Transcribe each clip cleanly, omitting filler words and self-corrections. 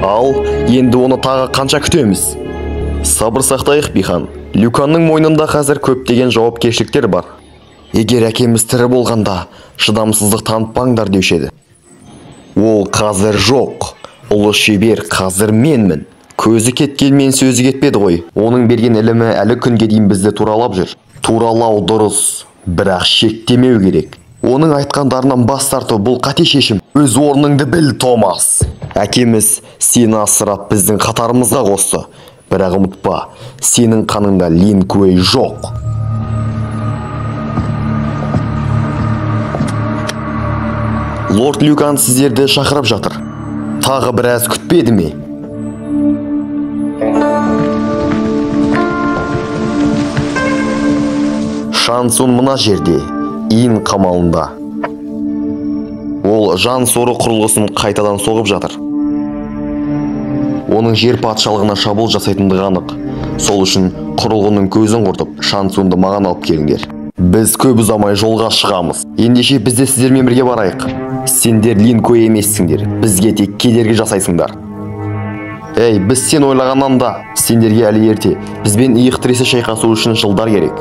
Ал, енді оны тағы қанша күтеміз? Сабыр сақтайық, Бихан. Люканның мойнында қазір көптеген жауапкершіліктер бар. Егер әкеміз тірі болғанда, шыдамсыздық танытпаңдар деуші еді. Ол қазір жоқ. Ұлы шебер қазір менмін. Көзі кеткенмен сөзі кетпеді ғой. Оның берген ілімі әлі күнге дейін бізді туралап жүр. Туралау дұрыс, бірақ шектемеу керек. Оның айтқандарынан бас тарту бұл қате шешім. Өз орныңды біл, Томас. Әкеміз сені асырап біздің қатарымызға қосты. Бірақ ұмытпа, сенің қаныңда Лин Куэй жоқ. Лорд Люкан сіздерді шақырып жатыр. Тағы біраз күтпеді ме? Шансун мына жерде, Ин қамалында. Ол жан соры құрылғысын қайтадан соғып жатыр. Оның жер патшалығына шабуыл жасайтындығы анық. Сол үшін құрылғының көзін құртып, Шансунды маған алып келіңдер. Біз көп ұзамай жолға шығамыз. Ендеше біз де сіздермен бірге барайық. Сендер Лин Куэй емессіңдер. Бізге тек кедергі жасайсыңдар. Ей, біз сен ойлағаннан да, сендерге әлі ерте. Бізбен иық тіресе шайқасу үшін жылдар керек.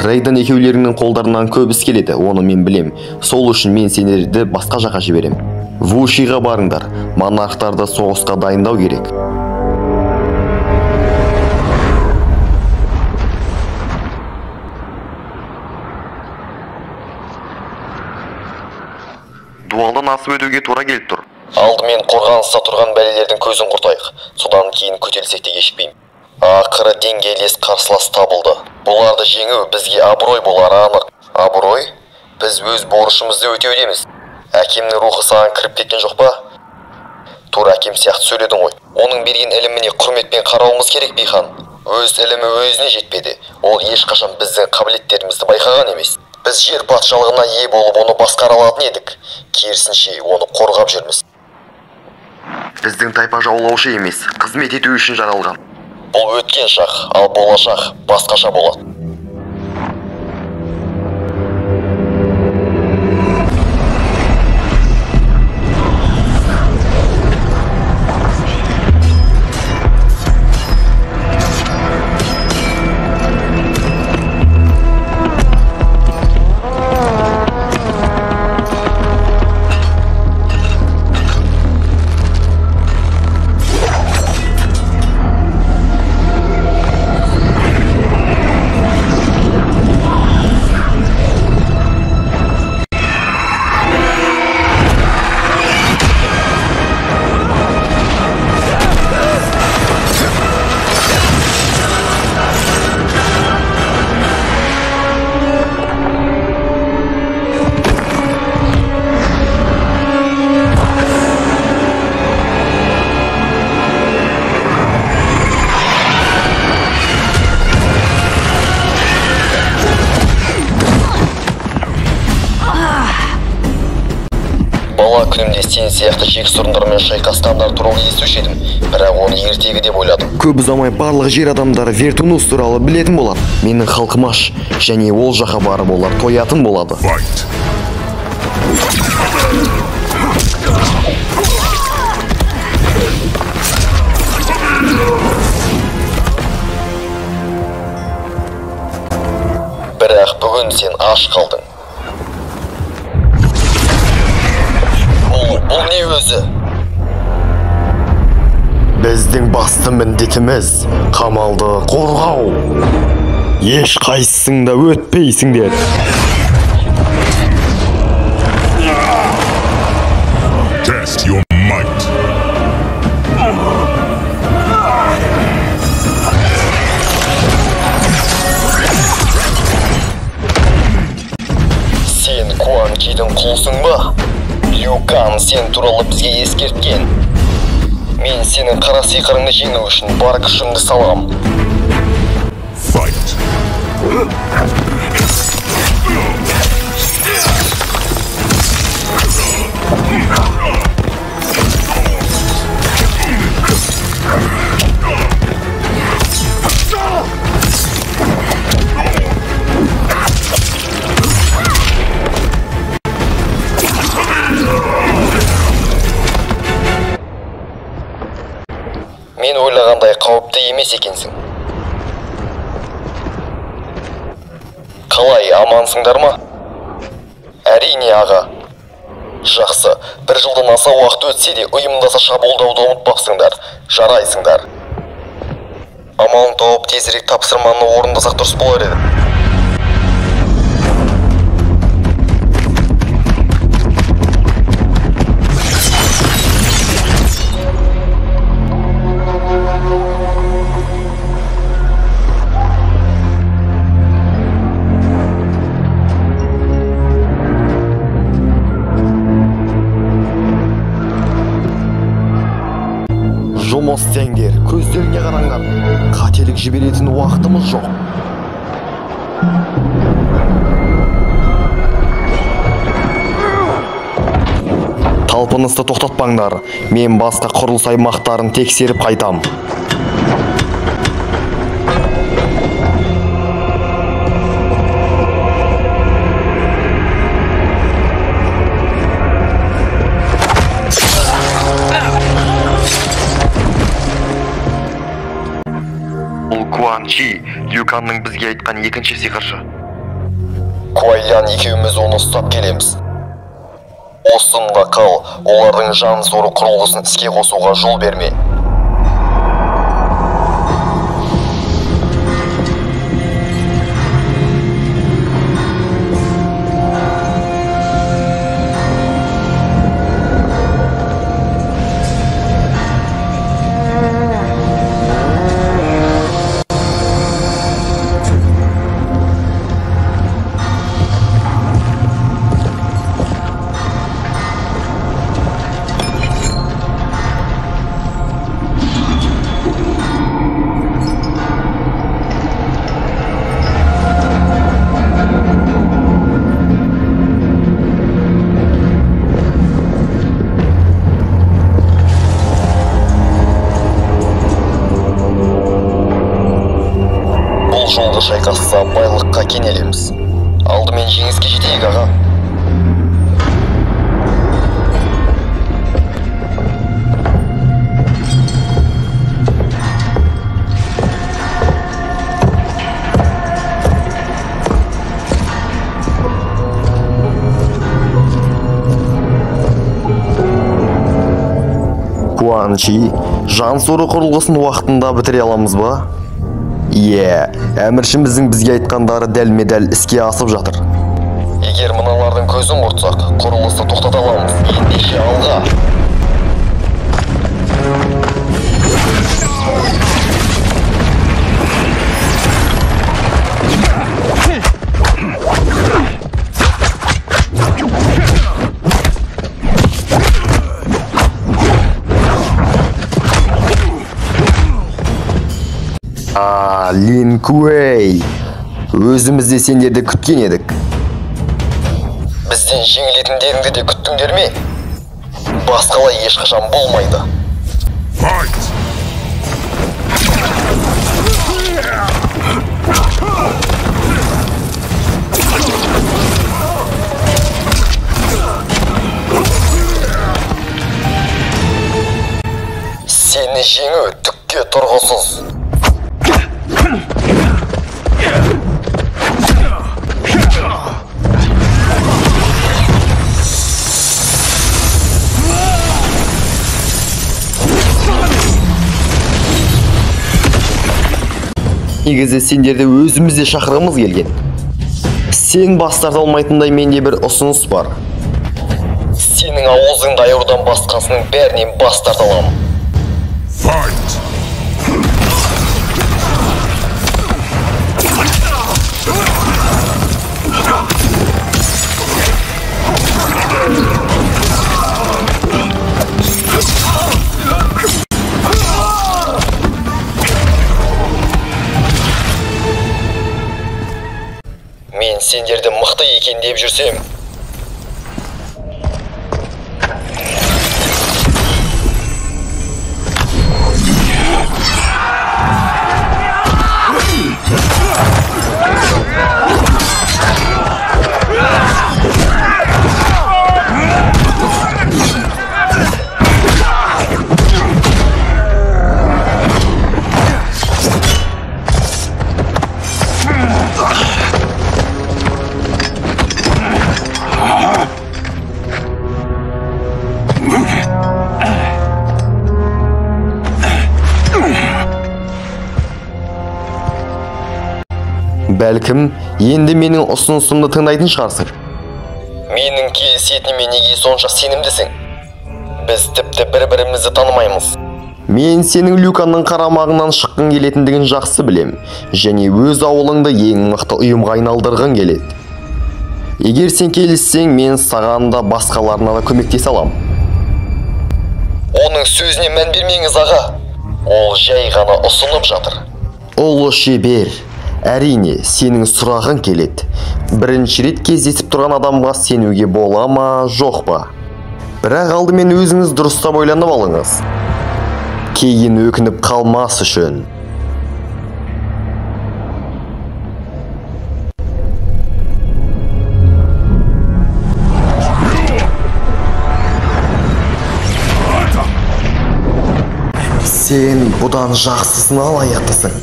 Рейден екеулерінің қолдарынан көп іс келеді, оны мен білем. Сол үшін мен сендерді басқа жаққа жіберем. Вушиға барыңдар, монархтарды соғысқа дайындау керек. Дуалдан асып өтуге тура келіп тұр. Алдымен қорғаныста тұрған бәлелердің көзін құртайық. Содан кейін көтерілсек те кешікпеймін. Ақыры деңгейлес қарсылас табылды. Бұларды жеңу бізге абырой болары анық. Абырой? Біз өз борышымызды өтеудеміз. Әкемнің рухы саған кіріп кеткен жоқ па? Тура әкем сияқты сөйледің ғой. Оның берген іліміне құрметпен қарауымыз керек, Бихан. Өз ілімі өзіне жетпеді. Ол ешқашан біздің қабілеттерімізді байқаған емес. Біз жер патшалығына ие болып оны басқара алатын едік. Керісінше оны қорғап жүрміз. Біздің тайпа жаулаушы емес, қызмет ету үшін жаралған. Бұл өткен шақ, ал болашақ басқаша болады. Күнімде сен сияқты жек сұрындармен шайқасқандар туралы естуші едім, бірақ оны ертегі деп ойладым. Көп ұзамай барлық жер адамдары Вертунус туралы білетін болады. Менің халқым аш, және ол жаққа барып олар тоятын болады. Бірақ бүгін сен аш қалдың. Бұл не өзі? Біздің басты міндетіміз қамалды қорғау. Еш қайсысында өтпейсіңдер. Test your might. Сен Куан Кидің құлсың ба? Люкан сен туралы бізге ескерткен. Мен сенің қара сиқырыңды жеңу үшін бар күшімді салам. Fight. ойлағандай қауіпті емес екенсің. Қалай, амансыңдар ма? Әрине, аға. Жақсы, бір жылдан аса уақыт өтсе де ұйымдаса шабуылдауды ұмытпақсыңдар. Жарайсыңдар. Амалын тауып тезірек тапсырманы орындасақ дұрыс болар еді. Жұмыс істеңдер, көздеріңе қараңдар. Қателік жіберетін уақытымыз жоқ. Талпынысты тоқтатпаңдар. Мен басқа құрылыс аймақтарын тексеріп қайтам. Куан Чи, Люканның бізге айтқан екінші сиқыршы. Куайлян екеуміз оны ұстап келеміз. Осында қал, олардың жан зоры құрылғысын іске қосуға жол берме. Жолды шайқасса байлыққа кенелеміз. Алдымен жеңіске жетейік, аға. Куан Чи, жан соры құрылғысын уақытында бітіре аламыз ба? Әміршіміздің бізге айтқандары дәлме-дәл іске асып жатыр. Егер мыналардың көзін құртсақ, құрылысты тоқтата аламыз. Ендеше алға. Лин Куэй, өзімізде сендерді күткен едік. Бізден жеңілетіндеріңді де күттіңдер ме? Басқалай ешқашан болмайды. Сені жеңу түкке тұрғысыз. Негізі сендерді өзімізде шақырғымыз келген. Сен бас тарта алмайтындай менде бір ұсыныс бар. Сенің ауызыңды айырудан басқасының бәрінен бас тарта аламын. Мен сендерді мықты екен деп жүрсем, Бәлкім, енді менің ұсынысымды тыңдайтын шығарсың. Менің келісетініме неге сонша сенімдісің? Біз тіпті бір-бірімізді танымаймыз. Мен сенің Люканның қарамағынан шыққың келетіндігін жақсы білем, және өз ауылыңды ең мықты ұйымға айналдырғың келеді. Егер сен келіссең, мен саған да басқаларына да көмектесе алам. Оның сөзіне мән бермеңіз, аға. Ол жай ғана ұсынып жатыр. Ұлы шебер, әрине, сенің сұрағың келеді. Бірінші рет кездесіп тұрған адамға сенуге бола ма, жоқ па? Бірақ алдымен өзіңіз дұрыстап ойланып алыңыз. Кейін өкініп қалмас үшін. Сен бұдан жақсысын алаяқтысың.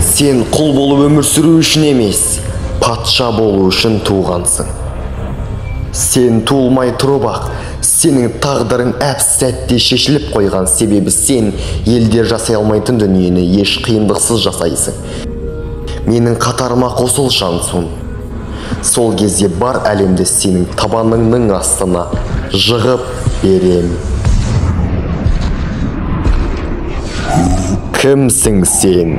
Сен құл болып өмір сүру үшін емес, патша болу үшін туғансың. Сен туылмай тұрып ақ, сенің тағдырың әп-сәтте шешіліп қойған, себебі сен елдер жасай алмайтын дүниені еш қиындықсыз жасайсың. Менің қатарыма қосыл, Шансун. Сол кезде бар әлемді сенің табаныңның астына жығып берем. Кімсің сен?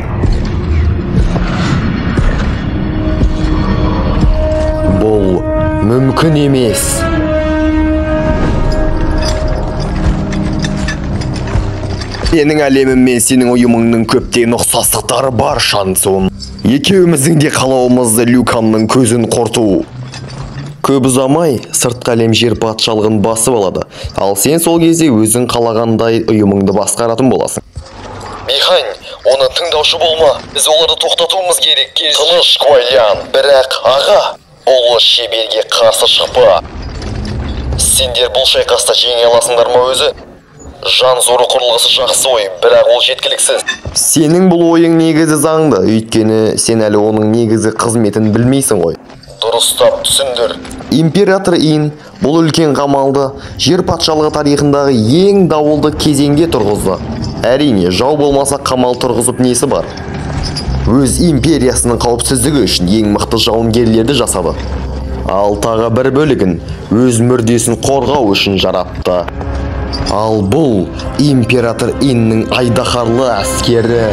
Бұл мүмкін емес. Менің әлемім мен сенің ұйымыңның көптеген ұқсастықтары бар, Шансун. Екеуміздің де қалауымызды Люканның көзін қорту. Көп ұзамай, сыртқы әлем жер патшалығын басып алады. Ал сен сол кезде өзің қалағандай ұйымыңды басқаратын боласың. Михань, оны тыңдаушы болма. Біз оларды тоқтатуымыз керек. Тыныш, Куайлян. Бірақ, аға, ұлы шеберге қарсы шықпа. Сендер бұл шайқаста жеңе аласыңдар ма өзі? Жан зоры құрылғысы жақсы ой, бірақ ол жеткіліксіз. Сенің бұл ойың негізі заңды, өйткені сен әлі оның негізі қызметін білмейсің ғой. Дұрыстап түсіндір. Император Ин бұл үлкен қамалды жер патшалығы тарихындағы ең дауылды кезеңге тұрғызды. Әрине, жау болмаса қамал тұрғызып несі бар? Өз империясының қауіпсіздігі үшін ең мықты жауынгерлерді жасады. Ал тағы бір бөлігін өз мүрдесін қорғау үшін жаратты. Ал бұл император Иннің айдаһарлы әскері.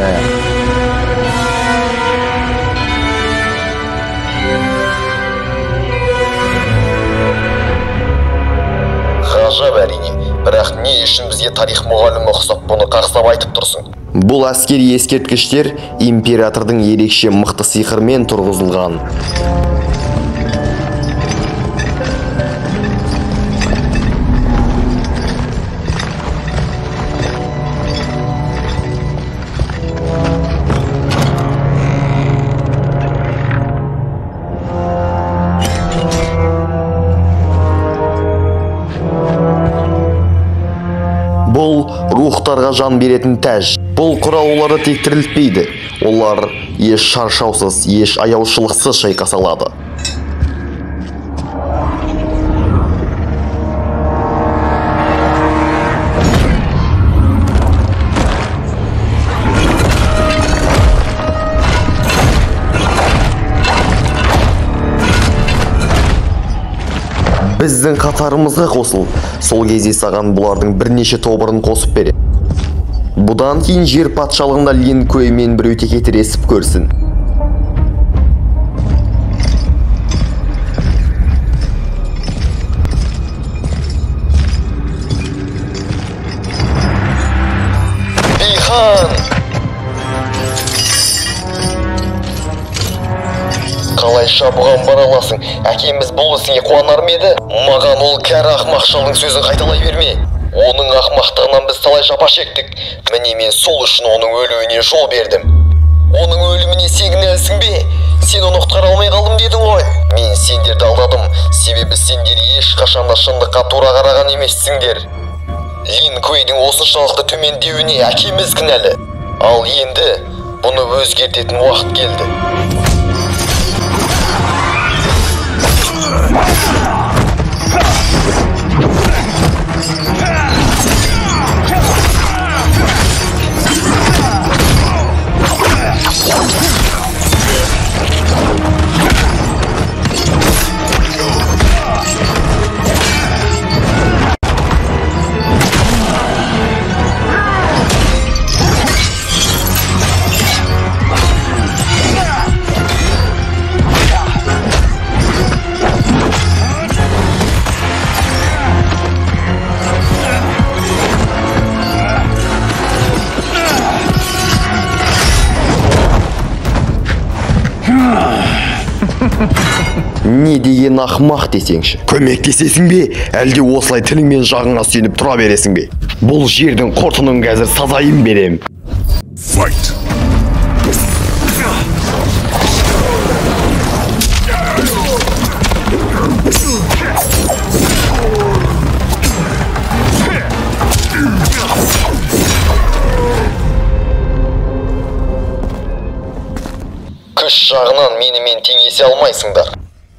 Ғажап әрине, бірақ не үшін бізге тарих мұғалімі ұқсап бұны қақсап айтып тұрсың? Бұл әскери ескерткіштер императордың ерекше мықты сиқырмен тұрғызылған. Бұл рухтарға жан беретін тәж. Бұл құрал оларды тек тірілтпейді. Олар еш шаршаусыз, еш аяушылықсыз шайқаса алады. Біздің қатарымызға қосыл. Сол кезде саған бұлардың бірнеше тобырын қосып бере. Бұдан кейін жер патшалығында Лин Куэй мен біреу текетіресіп көрсін. Бихан! Қалайша бұған бара аласың? Әкеміз бұл ісіңе қуанар ма еді? Маған ол кәрі ақымақ шалдың сөзін қайталай берме. Оның ақымақтығынан біз талай жапа шектік. Міне мен сол үшін оның өлуіне жол бердім. Оның өліміне сен кінәлісің бе? Сен оны құтқара алмай қалдым дедің ғой. Мен сендерді алдадым, себебі сендер ешқашанда шындыққа тура қараған емессіңдер. Лин Куэйдің осыншалықты төмендеуіне әкеміз кінәлі. Ал енді бұны өзгертетін уақыт келді. Не деген ақмақ десеңші. Көмектесесің бе, әлде осылай тіліңмен жағыңа сүйеніп тұра бересің бе? Бұл жердің құртының қазір сазайын берем. Fight. Күш жағынан менімен теңесе алмайсыңдар.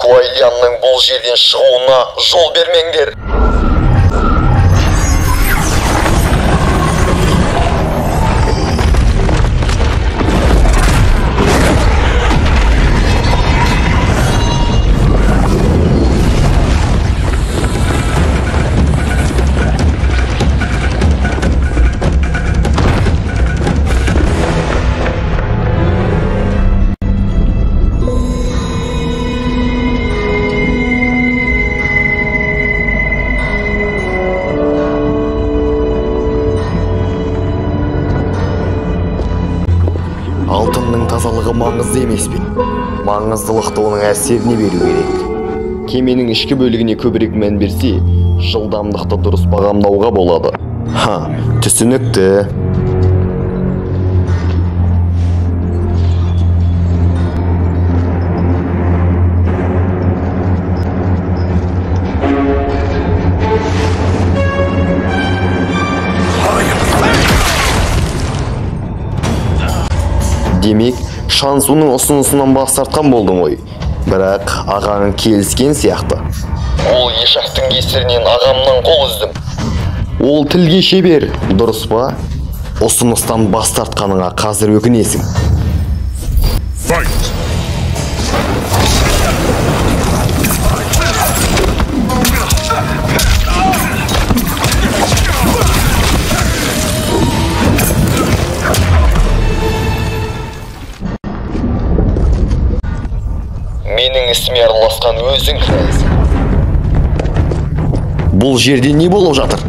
Куайлянның бұл жерден шығуына жол бермеңдер. Алтынның тазалығы маңызды емес пе? Маңыздылықты оның әсеріне беру керек. Кеменің ішкі бөлігіне көбірек мән берсе, жылдамдықты дұрыс бағамдауға болады. Түсінікті. Демек, Шансуның ұсынысынан бас тартқан болдың ғой. Бірақ ағаң келіскен сияқты. Ол ешақтың кесірінен ағамнан қол үздім. Ол тілге шебер, дұрыс па? Ұсыныстан бас тартқаныңа қазір өкінесің. Fight. Менің ісіме араласқан өзің кінәлісің. Бұл жерде не болып жатыр?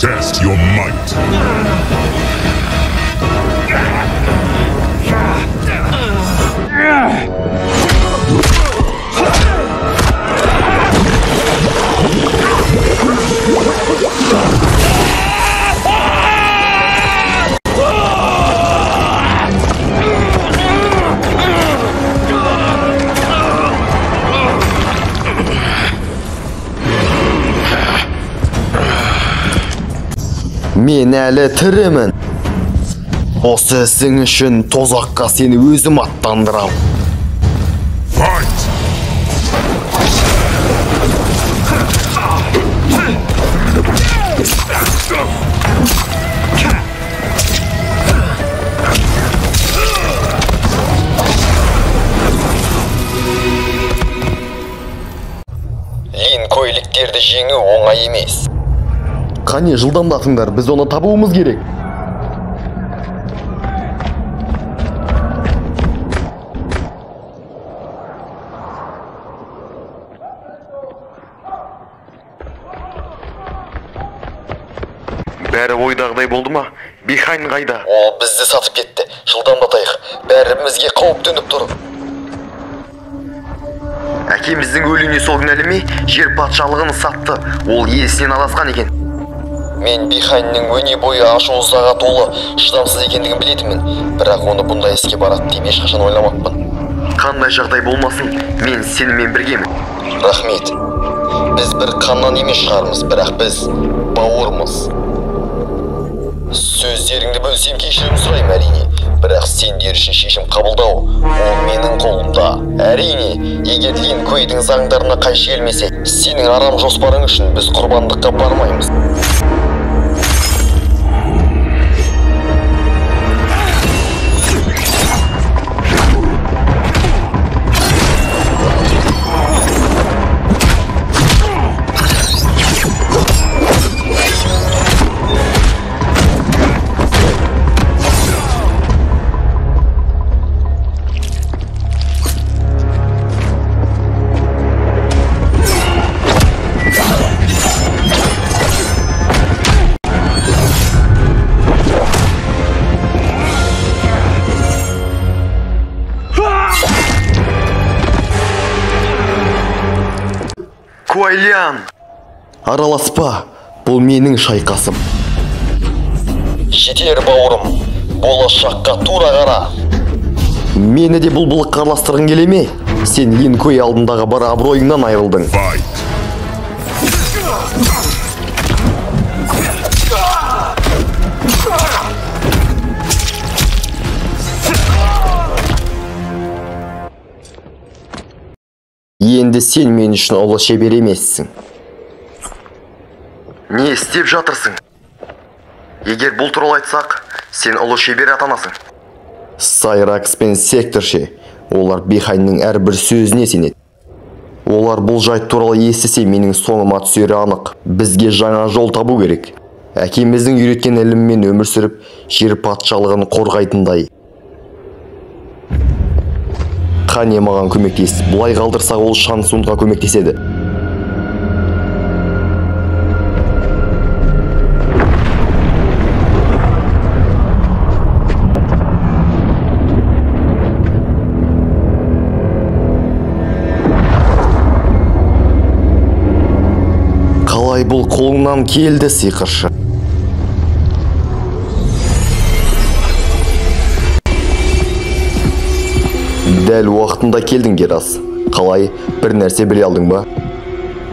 Test your might. Мен әлі тірімін. Осы ісің үшін тозаққа сені өзім аттандырам. Fight. Лин көйліктерді жеңу оңай емес. Қане жылдамдатыңдар, біз оны табуымыз керек. Бәрі ойдағыдай болды ма? Бихайн қайда? Ол бізді сатып кетті. Жылдамдатайық. Бәрімізге қауіп төніп тұр. Әкеміздің өлуіне сол кінәлі ме? Жер патшалығын сатты. Ол иесінен адасқан екен. Мен Бихайнның өне бойы ашу-ызаға толы, шыдамсыз екендігін білетінмін. Бірақ оны бұндай іске барады деп ешқашан ойламаппын. Қандай жағдай болмасын, мен сенімен біргемін. Рахмет. Біз бір қаннан емес шығармыз, бірақ біз бауырмыз. Сөздеріңді бөлсем кешірім сұрайым әрине. Бірақ сендер үшін шешім қабылдау, ол менің қолымда. Әрине, егер Лин Куейдің заңдарына қайшы келмесе, сенің арам жоспарың үшін біз құрбандыққа бармаймыз. Гуайлян! Араласпа, бұл менің шайқасым. Жетер бауырым, болашаққа тура қара. Мені де бұл бұлыққа араластырғың келе ме? Сен Лин Куэй алдындағы бар абыройыңнан айырылдың. Енді сен мен үшін ұлы шебер емессің. Не істеп жатырсың? Егер бұл туралы айтсақ, сен ұлы шебер атанасың. Сайракс пен Секторше, олар Бихайнның әрбір сөзіне сенеді. Олар бұл жайт туралы естісе, менің соңыма түсері анық. Бізге жаңа жол табу керек. Әкеміздің үйреткен іліммен өмір сүріп, жер патшалығын қорғайтындай. Қане маған көмектес. Бұлай қалдырсақ ол Шан Цунға көмектеседі. Қалай бұл қолыңнан келді, сиқыршы? Дәл уақытында келдің, Герас. Қалай, бір нәрсе біле алдың ба?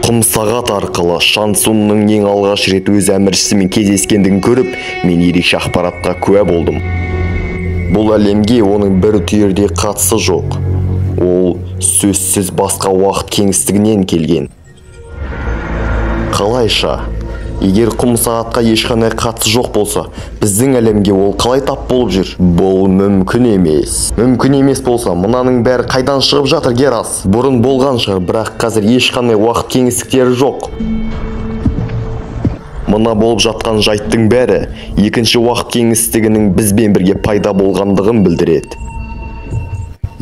Құмсағат арқылы Шан Цунның ең алғаш рет өз әміршісімен кездескендігін көріп, мен ерекше ақпаратқа куә болдым. Бұл әлемге оның бір түйірде қатысы жоқ. Ол сөзсіз басқа уақыт кеңістігінен келген. Қалайша, егер құмсағатқа ешқандай қатысы жоқ болса, біздің әлемге ол қалай тап болып жүр? Бұл мүмкін емес. Мүмкін емес болса, мынаның бәрі қайдан шығып жатыр, Герас? Бұрын болған шығар, бірақ қазір ешқандай уақыт кеңістіктері жоқ. Мына болып жатқан жайттың бәрі екінші уақыт кеңістігінің бізбен бірге пайда болғандығын білдіреді.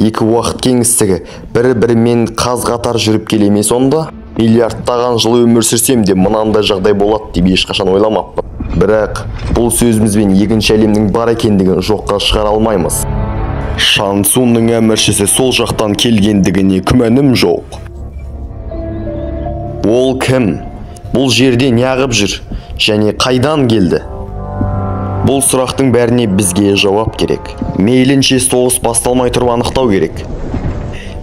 Екі уақыт кеңістігі бір-бірімен қаз-қатар жүріп келе сонда? Миллиардтаған жыл өмір сүрсем де мынандай жағдай болады деп ешқашан ойламаппын. Бірақ бұл сөзімізбен екінші әлемнің бар екендігін жоққа шығара алмаймыз. Шан Цунның әміршісі сол жақтан келгендігіне күмәнім жоқ. Ол кім? Бұл жерде неғып жүр? Және қайдан келді? Бұл сұрақтың бәріне бізге жауап керек. Мейлінше соғыс басталмай тұрып анықтау керек.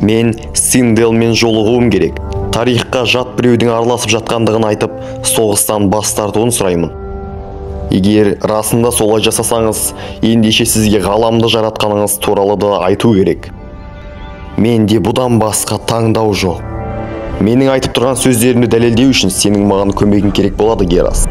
Мен Синделмен жолығуым керек. Тарихқа жат біреудің араласып жатқандығын айтып, соғыстан бас тартуын сұраймын. Егер расында солай жасасаңыз, ендеше сізге ғаламды жаратқаныңыз туралы да айту керек. Менде бұдан басқа таңдау жоқ. Менің айтып тұрған сөздерімді дәлелдеу үшін сенің маған көмегің керек болады, Герас.